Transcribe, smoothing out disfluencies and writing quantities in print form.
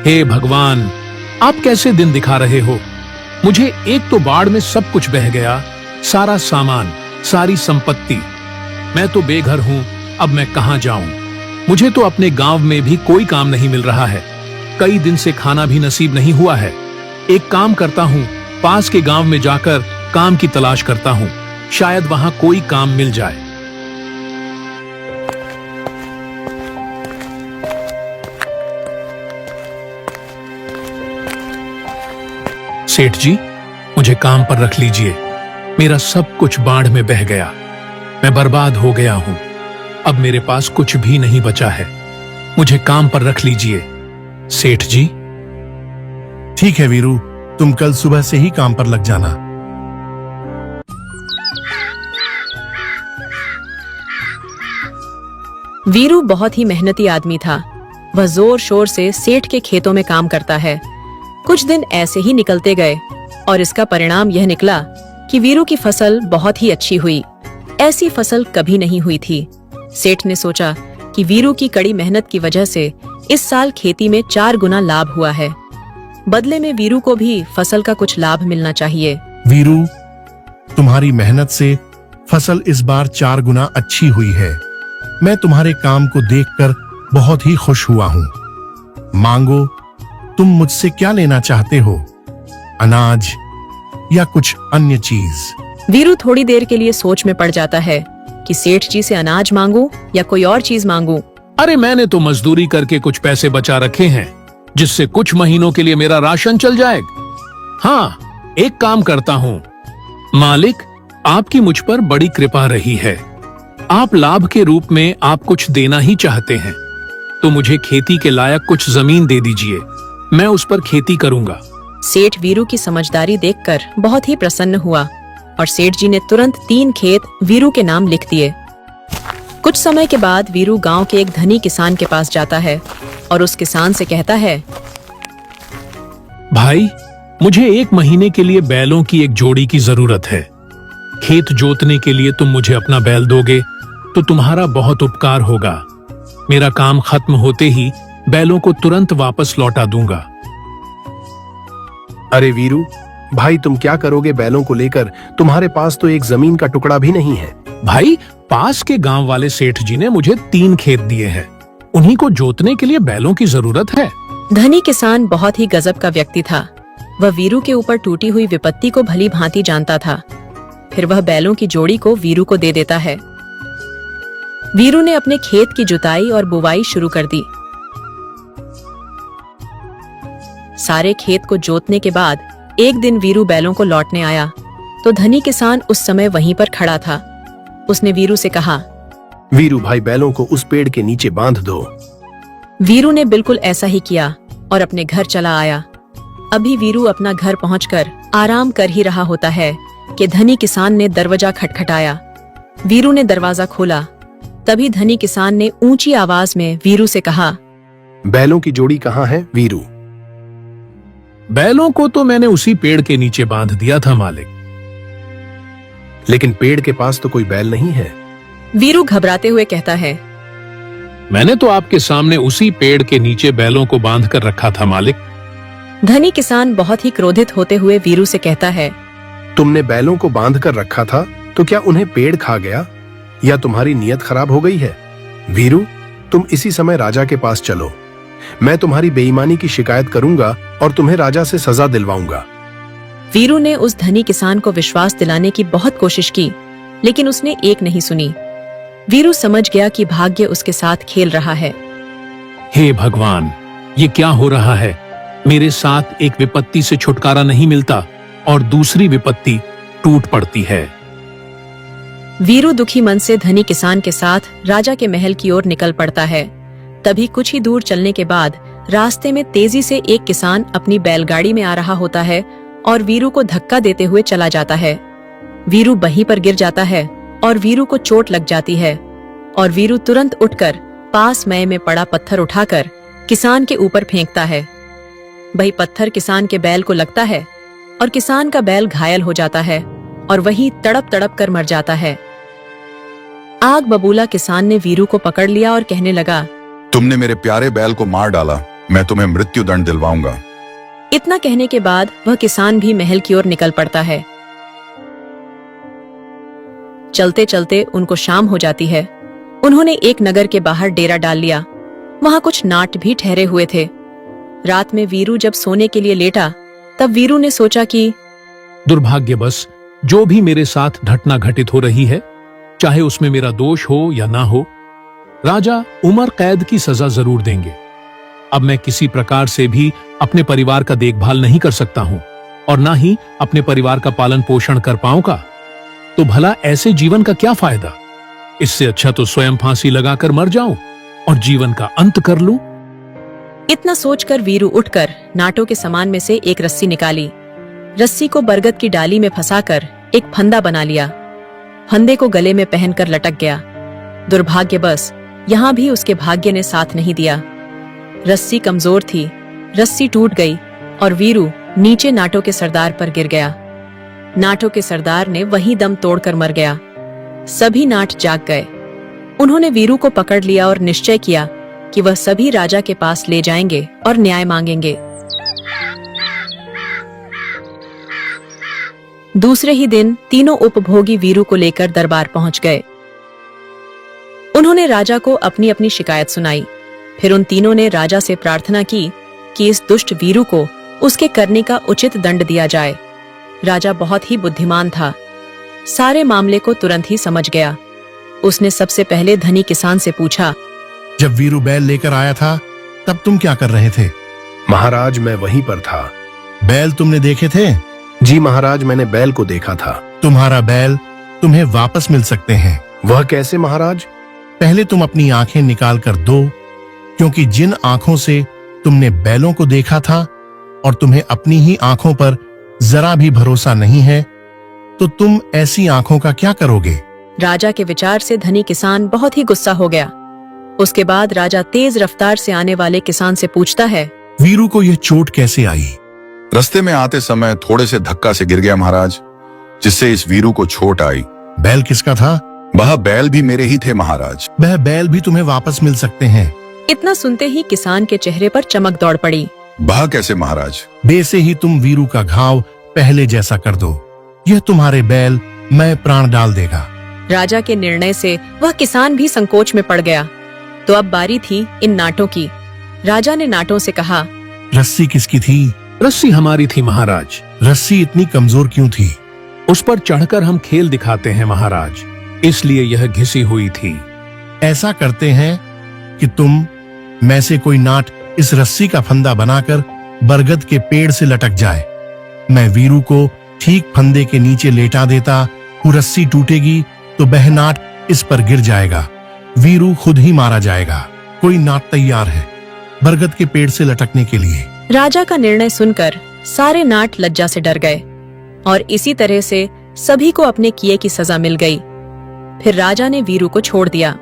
हे भगवान, आप कैसे दिन दिखा रहे हो। मुझे एक तो बाढ़ में सब कुछ बह गया, सारा सामान, सारी संपत्ति। मैं तो बेघर हूँ, अब मैं कहाँ जाऊं। मुझे तो अपने गांव में भी कोई काम नहीं मिल रहा है। कई दिन से खाना भी नसीब नहीं हुआ है। एक काम करता हूँ, पास के गांव में जाकर काम की तलाश करता हूँ, शायद वहां कोई काम मिल जाए। सेठ जी, मुझे काम पर रख लीजिए। मेरा सब कुछ बाढ़ में बह गया, मैं बर्बाद हो गया हूं। अब मेरे पास कुछ भी नहीं बचा है। मुझे काम पर रख लीजिए सेठ जी। ठीक है वीरू, तुम कल सुबह से ही काम पर लग जाना। वीरू बहुत ही मेहनती आदमी था। वह जोर शोर से सेठ के खेतों में काम करता है। कुछ दिन ऐसे ही निकलते गए और इसका परिणाम यह निकला कि वीरू की फसल बहुत ही अच्छी हुई। ऐसी फसल कभी नहीं हुई थी। सेठ ने सोचा कि वीरू की कड़ी मेहनत की वजह से इस साल खेती में 4 गुना लाभ हुआ है। बदले में वीरू को भी फसल का कुछ लाभ मिलना चाहिए। वीरू, तुम्हारी मेहनत से फसल इस बार 4 गुना अच्छी हुई है। मैं तुम्हारे काम को देखकर बहुत ही खुश हुआ हूँ। मांगो, तुम मुझसे क्या लेना चाहते हो? अनाज या कुछ अन्य चीज? वीरू थोड़ी देर के लिए सोच में पड़ जाता है कि सेठ जी से अनाज मांगूं या कोई और चीज मांगूं। अरे मैंने तो मजदूरी करके कुछ पैसे बचा रखे हैं, जिससे कुछ महीनों के लिए मेरा राशन चल जाएगा। हाँ, एक काम करता हूँ। मालिक, आपकी मुझ पर बड़ी कृपा रही है। आप लाभ के रूप में आप कुछ देना ही चाहते हैं, तो मुझे खेती के लायक कुछ जमीन दे दीजिए। मैं उस पर खेती करूंगा। सेठ वीरू की समझदारी देखकर बहुत ही प्रसन्न हुआ और सेठ जी ने तुरंत 3 खेत वीरू के नाम लिख दिए। कुछ समय के बाद वीरू गांव के एक धनी किसान के पास जाता है और उस किसान से कहता है, भाई, मुझे 1 महीने के लिए बैलों की एक जोड़ी की जरूरत है। खेत जोतने के लिए तुम मुझे अपना बैल दोगे तो तुम्हारा बहुत उपकार होगा। मेरा काम खत्म होते ही बैलों को तुरंत वापस लौटा दूंगा। अरे वीरू भाई, तुम क्या करोगे बैलों को लेकर? तुम्हारे पास तो एक जमीन का टुकड़ा भी नहीं है। भाई, पास के गांव वाले सेठ जी ने मुझे 3 खेत दिए हैं, उन्हीं को जोतने के लिए बैलों की जरूरत है। धनी किसान बहुत ही गजब का व्यक्ति था। वह वीरू के ऊपर टूटी हुई विपत्ति को भली भांति जानता था। फिर वह बैलों की जोड़ी को वीरू को दे देता है। वीरू ने अपने खेत की जुताई और बुवाई शुरू कर दी। सारे खेत को जोतने के बाद एक दिन वीरू बैलों को लौटने आया तो धनी किसान उस समय वहीं पर खड़ा था। उसने वीरू से कहा, वीरू भाई, बैलों को उस पेड़ के नीचे बांध दो। वीरू ने बिल्कुल ऐसा ही किया और अपने घर चला आया। अभी वीरू अपना घर पहुंचकर आराम कर ही रहा होता है कि धनी किसान ने दरवाजा खटखटाया। वीरू ने दरवाजा खोला। तभी धनी किसान ने ऊंची आवाज में वीरू से कहा, बैलों की जोड़ी कहाँ है वीरू? बैलों को तो मैंने उसी पेड़ के नीचे बांध दिया था मालिक। लेकिन पेड़ के पास तो कोई बैल नहीं है। वीरू घबराते हुए कहता है, मैंने तो आपके सामने उसी पेड़ के नीचे बैलों को बांध कर रखा था मालिक। धनी किसान बहुत ही क्रोधित होते हुए वीरू से कहता है, तुमने बैलों को बांध कर रखा था तो क्या उन्हें पेड़ खा गया या तुम्हारी नीयत खराब हो गई है? वीरू, तुम इसी समय राजा के पास चलो। मैं तुम्हारी बेईमानी की शिकायत करूंगा और तुम्हें राजा से सजा दिलवाऊंगा। वीरू ने उस धनी किसान को विश्वास दिलाने की बहुत कोशिश की, लेकिन उसने एक नहीं सुनी। वीरू समझ गया कि भाग्य उसके साथ खेल रहा है। हे भगवान, ये क्या हो रहा है? मेरे साथ एक विपत्ति से छुटकारा नहीं मिलता और दूसरी विपत्ति टूट पड़ती है। वीरू दुखी मन से धनी किसान के साथ राजा के महल की ओर निकल पड़ता है। तभी कुछ ही दूर चलने के बाद रास्ते में तेजी से एक किसान अपनी बैलगाड़ी में आ रहा होता है और वीरू को धक्का देते हुए चला जाता है। वीरू वहीं पर गिर जाता है और वीरू को चोट लग जाती है और वीरू तुरंत उठकर पास मय में पड़ा पत्थर उठाकर किसान के ऊपर फेंकता है। वही पत्थर किसान के बैल को लगता है और किसान का बैल घायल हो जाता है और वहीं तड़प तड़प कर मर जाता है। आग बबूला किसान ने वीरू को पकड़ लिया और कहने लगा, तुमने मेरे प्यारे बैल को मार डाला मैं तुम्हें मृत्यु दंड दिलवाऊंगा। इतना कहने के बाद वह किसान भी महल की ओर निकल पड़ता है। चलते चलते उनको शाम हो जाती है। उन्होंने एक नगर के बाहर डेरा डाल लिया। वहां कुछ नाट भी ठहरे हुए थे। रात में वीरू जब सोने के लिए लेटा, तब वीरू ने सोचा कि दुर्भाग्यवश जो भी मेरे साथ घटना घटित हो रही है, चाहे उसमें मेरा दोष हो या ना हो, राजा उम्र कैद की सजा जरूर देंगे। अब मैं किसी प्रकार से भी अपने परिवार का देखभाल नहीं कर सकता हूं और ना ही अपने परिवार का पालन पोषण कर पाऊंगा, तो भला ऐसे जीवन का क्या फायदा। इससे अच्छा तो स्वयं फांसी लगाकर मर जाऊं और जीवन का अंत कर लूं। इतना सोचकर वीरू उठकर नाटों के सामान में से एक रस्सी निकाली। रस्सी को बरगद की डाली में फंसाकर एक फंदा बना लिया। फंदे को गले में पहनकर लटक गया। दुर्भाग्यवश यहाँ भी उसके भाग्य ने साथ नहीं दिया। रस्सी कमजोर थी, रस्सी टूट गई और वीरू नीचे नाटों के सरदार पर गिर गया। नाटों के सरदार ने वहीं दम तोड़कर मर गया। सभी नाट जाग गए। उन्होंने वीरू को पकड़ लिया और निश्चय किया कि वह सभी राजा के पास ले जाएंगे और न्याय मांगेंगे। दूसरे ही दिन तीनों उपभोगी वीरू को लेकर दरबार पहुंच गए। उन्होंने राजा को अपनी अपनी शिकायत सुनाई। फिर उन तीनों ने राजा से प्रार्थना की कि इस दुष्ट वीरू को उसके करने का उचित दंड दिया जाए। राजा बहुत ही बुद्धिमान था, सारे मामले को तुरंत ही समझ गया। उसने सबसे पहले धनी किसान से पूछा, जब वीरू बैल लेकर आया था तब तुम क्या कर रहे थे? महाराज, मैं वहीं पर था। बैल तुमने देखे थे? जी महाराज, मैंने बैल को देखा था। तुम्हारा बैल तुम्हें वापस मिल सकते हैं। वह कैसे महाराज? पहले तुम अपनी आंखें निकाल कर दो, क्योंकि जिन आंखों से तुमने बैलों को देखा था और तुम्हें अपनी ही आंखों पर जरा भी भरोसा नहीं है, तो तुम ऐसी आंखों का क्या करोगे? राजा के विचार से धनी किसान बहुत ही गुस्सा हो गया। उसके बाद राजा तेज रफ्तार से आने वाले किसान से पूछता है, वीरू को यह चोट कैसे आई? रास्ते में आते समय थोड़े से धक्का से गिर गया महाराज, जिससे इस वीरू को चोट आई। बैल किसका था? वह बैल भी मेरे ही थे महाराज। वह बैल भी तुम्हें वापस मिल सकते हैं। इतना सुनते ही किसान के चेहरे पर चमक दौड़ पड़ी। वह कैसे महाराज? वैसे ही तुम वीरू का घाव पहले जैसा कर दो। यह तुम्हारे बैल मैं प्राण डाल देगा। राजा के निर्णय से वह किसान भी संकोच में पड़ गया। तो अब बारी थी इन नाटों की। राजा ने नाटों से कहा, रस्सी किसकी थी? रस्सी हमारी थी महाराज। रस्सी इतनी कमजोर क्यों थी? उस पर चढ़कर हम खेल दिखाते हैं महाराज, इसलिए यह घिसी हुई थी। ऐसा करते हैं कि तुम में से कोई नाट इस रस्सी का फंदा बनाकर बरगद के पेड़ से लटक जाए। मैं वीरू को ठीक फंदे के नीचे लेटा देता, वो रस्सी टूटेगी तो वह नाट इस पर गिर जाएगा, वीरू खुद ही मारा जाएगा। कोई नाट तैयार है बरगद के पेड़ से लटकने के लिए। राजा का निर्णय सुनकर सारे नाट लज्जा से डर गए और इसी तरह से सभी को अपने किए की सजा मिल गई। फिर राजा ने वीरू को छोड़ दिया।